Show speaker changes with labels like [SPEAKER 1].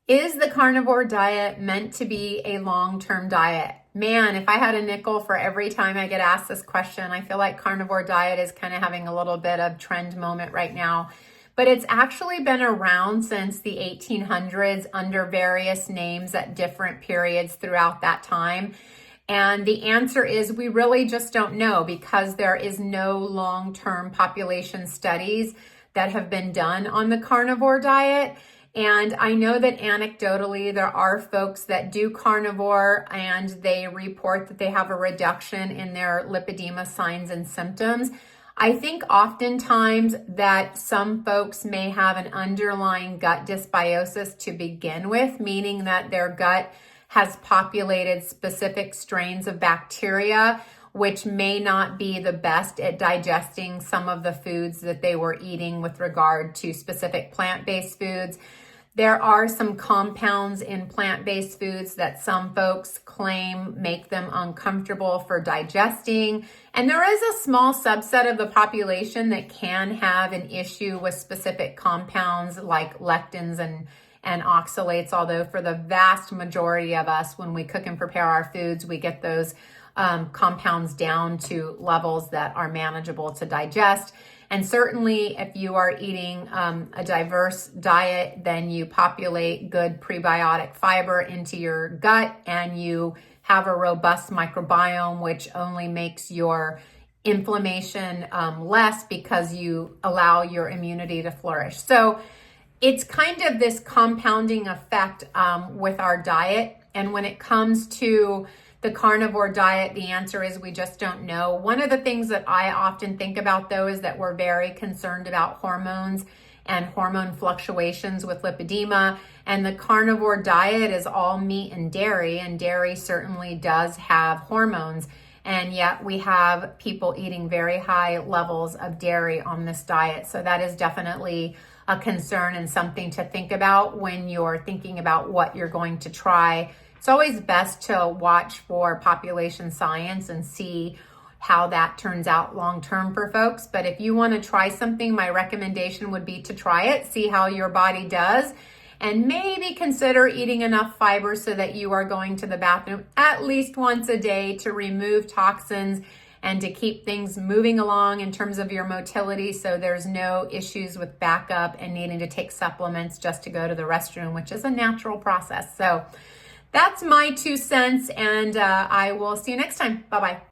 [SPEAKER 1] Is the carnivore diet meant to be a long-term diet? Man, if I had a nickel for every time I get asked this question, I feel like carnivore diet is kind of having a little bit of trend moment right now. But it's actually been around since the 1800s under various names at different periods throughout that time. And the answer is we really just don't know because there is no long-term population studies that have been done on the carnivore diet. And I know that anecdotally, there are folks that do carnivore and they report that they have a reduction in their lipedema signs and symptoms. I think oftentimes that some folks may have an underlying gut dysbiosis to begin with, meaning that their gut has populated specific strains of bacteria, which may not be the best at digesting some of the foods that they were eating with regard to specific plant-based foods. There are some compounds in plant-based foods that some folks claim make them uncomfortable for digesting. And there is a small subset of the population that can have an issue with specific compounds like lectins and oxalates, although for the vast majority of us, when we cook and prepare our foods, we get those compounds down to levels that are manageable to digest. And certainly if you are eating a diverse diet, then you populate good prebiotic fiber into your gut and you have a robust microbiome, which only makes your inflammation less because you allow your immunity to flourish. So it's kind of this compounding effect with our diet. And when it comes to the carnivore diet, the answer is we just don't know. One of the things that I often think about though is that we're very concerned about hormones and hormone fluctuations with lipedema. And the carnivore diet is all meat and dairy certainly does have hormones. And yet we have people eating very high levels of dairy on this diet. So that is definitely a concern and something to think about when you're thinking about what you're going to try. It's always best to watch for population science and see how that turns out long-term for folks. But if you want to try something, my recommendation would be to try it, see how your body does, and maybe consider eating enough fiber so that you are going to the bathroom at least once a day to remove toxins and to keep things moving along in terms of your motility so there's no issues with backup and needing to take supplements just to go to the restroom, which is a natural process. So that's my 2 cents, and I will see you next time. Bye-bye.